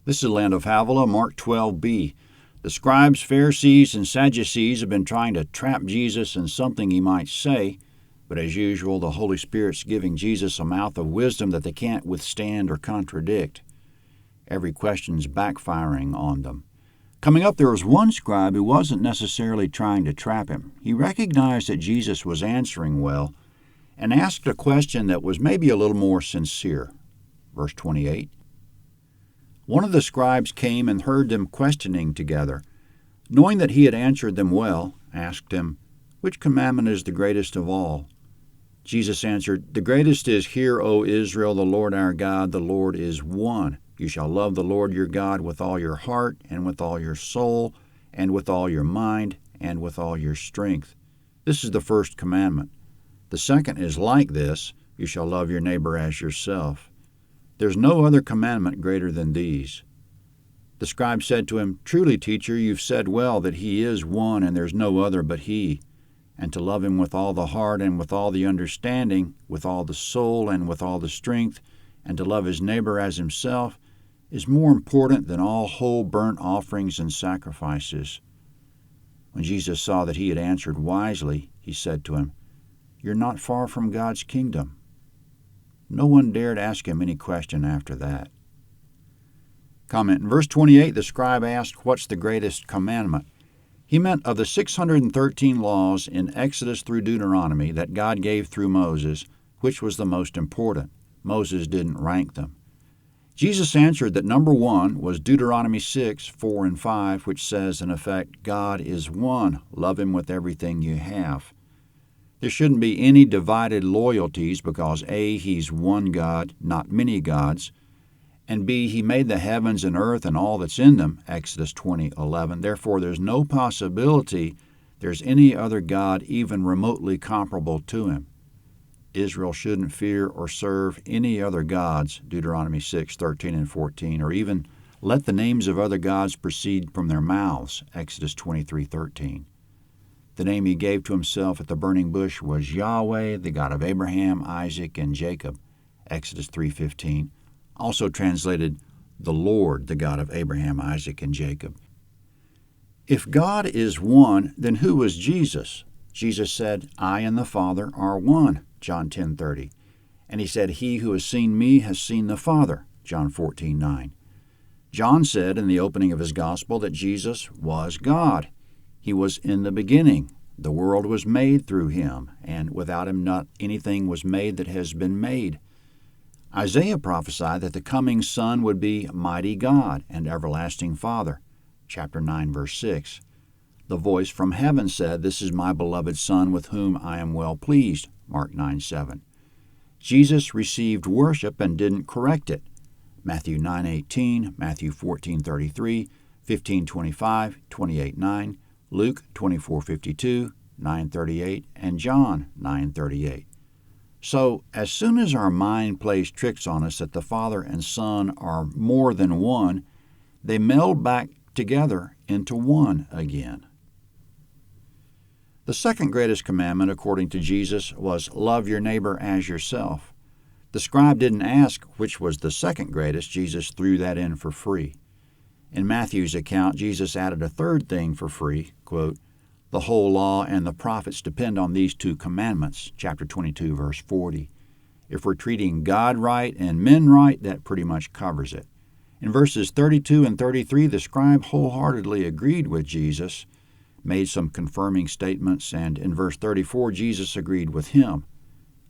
This is Land of Havilah, Mark 12b. The scribes, Pharisees, and Sadducees have been trying to trap Jesus in something he might say, but as usual, the Holy Spirit's giving Jesus a mouth of wisdom that they can't withstand or contradict. Every question's backfiring on them. Coming up, there was one scribe who wasn't necessarily trying to trap him. He recognized that Jesus was answering well and asked a question that was maybe a little more sincere. Verse 28. One of the scribes came and heard them questioning together. Knowing that he had answered them well, asked him, "Which commandment is the greatest of all?" Jesus answered, "The greatest is, Hear, O Israel, the Lord our God, the Lord is one. You shall love the Lord your God with all your heart, and with all your soul, and with all your mind, and with all your strength. This is the first commandment. The second is like this, you shall love your neighbor as yourself. There's no other commandment greater than these." The scribe said to him, "Truly, teacher, you've said well that he is one and there's no other but he. And to love him with all the heart and with all the understanding, with all the soul and with all the strength, and to love his neighbor as himself, is more important than all whole burnt offerings and sacrifices." When Jesus saw that he had answered wisely, he said to him, "You're not far from God's kingdom." No one dared ask him any question after that. Comment. In verse 28, the scribe asked, "What's the greatest commandment?" He meant of the 613 laws in Exodus through Deuteronomy that God gave through Moses, which was the most important. Moses didn't rank them. Jesus answered that number one was Deuteronomy 6, 4 and 5, which says, in effect, God is one. Love him with everything you have. There shouldn't be any divided loyalties because A, he's one God, not many gods, and B, he made the heavens and earth and all that's in them, Exodus 20:11. Therefore, there's no possibility there's any other God even remotely comparable to him. Israel shouldn't fear or serve any other gods, Deuteronomy 6:13 and 14, or even let the names of other gods proceed from their mouths, Exodus 23:13. The name he gave to himself at the burning bush was Yahweh, the God of Abraham, Isaac, and Jacob, Exodus 3:15, also translated the Lord, the God of Abraham, Isaac, and Jacob. If God is one, then who was Jesus? Jesus said, "I and the Father are one," John 10:30. And he said, "He who has seen me has seen the Father," John 14:9. John said in the opening of his gospel that Jesus was God. He was in the beginning. The world was made through him, and without him not anything was made that has been made. Isaiah prophesied that the coming Son would be mighty God and everlasting Father, chapter 9, verse 6. The voice from heaven said, "This is my beloved Son with whom I am well pleased," Mark 9:7. Jesus received worship and didn't correct it, Matthew 9:18, Matthew 14:33, 15:25, 28:9, Luke 24:52, 9:38, and John 9:38. So, as soon as our mind plays tricks on us that the Father and Son are more than one, they meld back together into one again. The second greatest commandment, according to Jesus, was love your neighbor as yourself. The scribe didn't ask which was the second greatest. Jesus threw that in for free. In Matthew's account, Jesus added a third thing for free, quote, "The whole law and the prophets depend on these two commandments," chapter 22, verse 40. If we're treating God right and men right, that pretty much covers it. In verses 32 and 33, the scribe wholeheartedly agreed with Jesus, made some confirming statements, and in verse 34, Jesus agreed with him.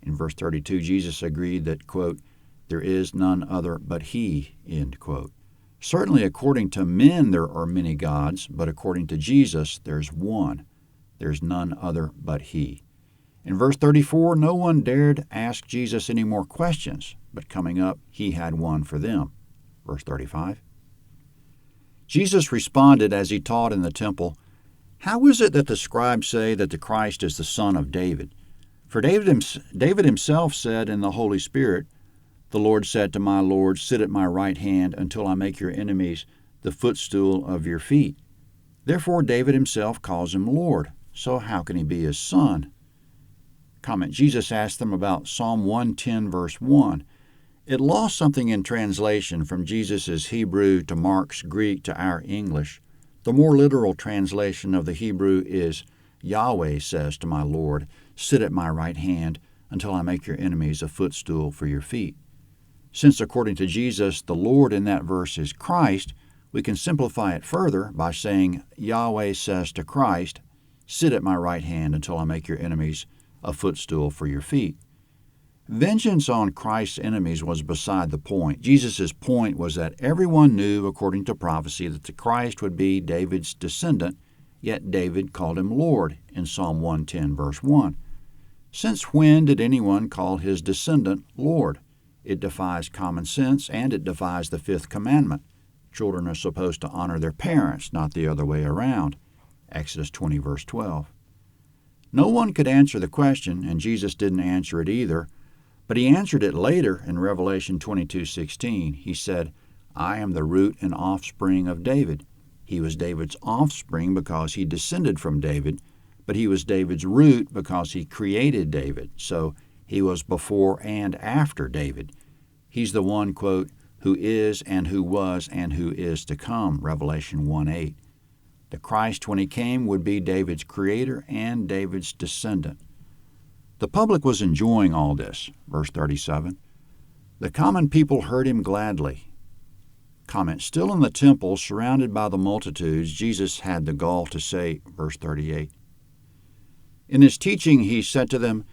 In verse 32, Jesus agreed that, quote, "There is none other but he," end quote. Certainly, according to men, there are many gods, but according to Jesus, there's one. There's none other but he. In verse 34, no one dared ask Jesus any more questions, but coming up, he had one for them. Verse 35. Jesus responded as he taught in the temple, "How is it that the scribes say that the Christ is the son of David? For David himself said in the Holy Spirit, 'The Lord said to my Lord, sit at my right hand until I make your enemies the footstool of your feet.' Therefore David himself calls him Lord. So how can he be his son?" Comment. Jesus asked them about Psalm 110, verse 1. It lost something in translation from Jesus' Hebrew to Mark's Greek to our English. The more literal translation of the Hebrew is, Yahweh says to my Lord, sit at my right hand until I make your enemies a footstool for your feet. Since, according to Jesus, the Lord in that verse is Christ, we can simplify it further by saying, Yahweh says to Christ, sit at my right hand until I make your enemies a footstool for your feet. Vengeance on Christ's enemies was beside the point. Jesus' point was that everyone knew, according to prophecy, that the Christ would be David's descendant, yet David called him Lord in Psalm 110, verse 1. Since when did anyone call his descendant Lord? It defies common sense, and it defies the fifth commandment. Children are supposed to honor their parents, not the other way around. Exodus 20, verse 12. No one could answer the question, and Jesus didn't answer it either, but he answered it later in Revelation 22:16. He said, I am the root and offspring of David. He was David's offspring because he descended from David, but he was David's root because he created David. So he was before and after David. He's the one, quote, who is and who was and who is to come, Revelation 1:8. The Christ, when he came, would be David's creator and David's descendant. The public was enjoying all this, verse 37. The common people heard him gladly. Comment, still in the temple, surrounded by the multitudes, Jesus had the gall to say, verse 38. In his teaching he said to them,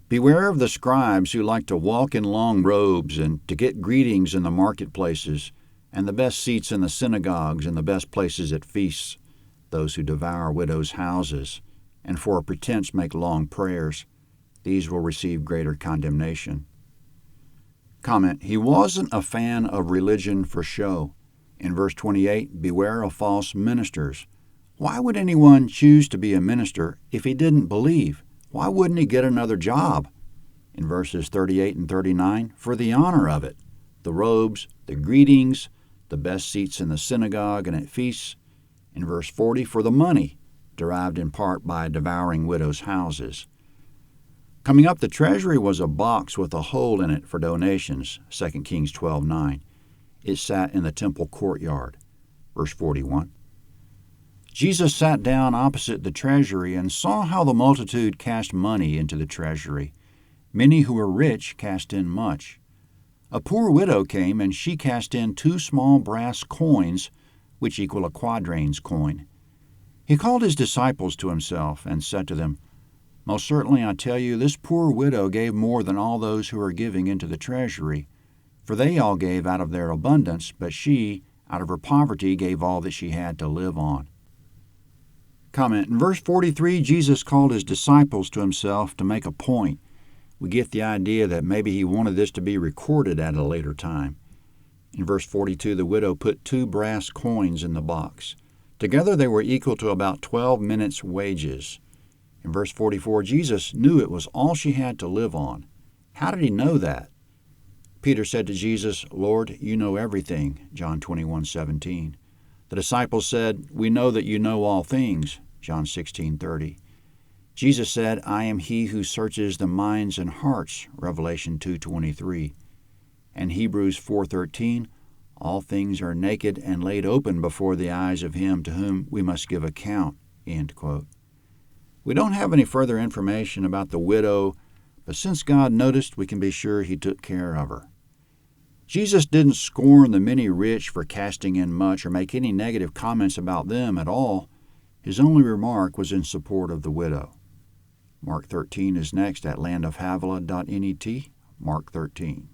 beware of the scribes who like to walk in long robes and to get greetings in the marketplaces and the best seats in the synagogues and the best places at feasts, those who devour widows' houses, and for a pretense make long prayers. These will receive greater condemnation. Comment, he wasn't a fan of religion for show. In verse 28, beware of false ministers. Why would anyone choose to be a minister if he didn't believe? Why wouldn't he get another job? In verses 38 and 39, for the honor of it, the robes, the greetings, the best seats in the synagogue and at feasts. In verse 40, for the money, derived in part by devouring widows' houses. Coming up the treasury was a box with a hole in it for donations, 2 Kings 12:9. It sat in the temple courtyard. Verse 41. Jesus sat down opposite the treasury and saw how the multitude cast money into the treasury. Many who were rich cast in much. A poor widow came, and she cast in 2 small brass coins, which equal a quadrans coin. He called his disciples to himself and said to them, most certainly I tell you, this poor widow gave more than all those who are giving into the treasury. For they all gave out of their abundance, but she, out of her poverty, gave all that she had to live on. Comment, in verse 43, Jesus called his disciples to himself to make a point. We get the idea that maybe he wanted this to be recorded at a later time. In verse 42, the widow put 2 brass coins in the box. Together they were equal to about 12 minutes' wages. In verse 44, Jesus knew it was all she had to live on. How did he know that? Peter said to Jesus, Lord, you know everything, John 21:17. The disciples said, we know that you know all things, John 16:30. Jesus said, I am he who searches the minds and hearts, Revelation 2:23. And Hebrews 4:13, all things are naked and laid open before the eyes of him to whom we must give account, end quote. We don't have any further information about the widow, but since God noticed, we can be sure he took care of her. Jesus didn't scorn the many rich for casting in much or make any negative comments about them at all. His only remark was in support of the widow. Mark 13 is next at landofhavilah.net, Mark 13.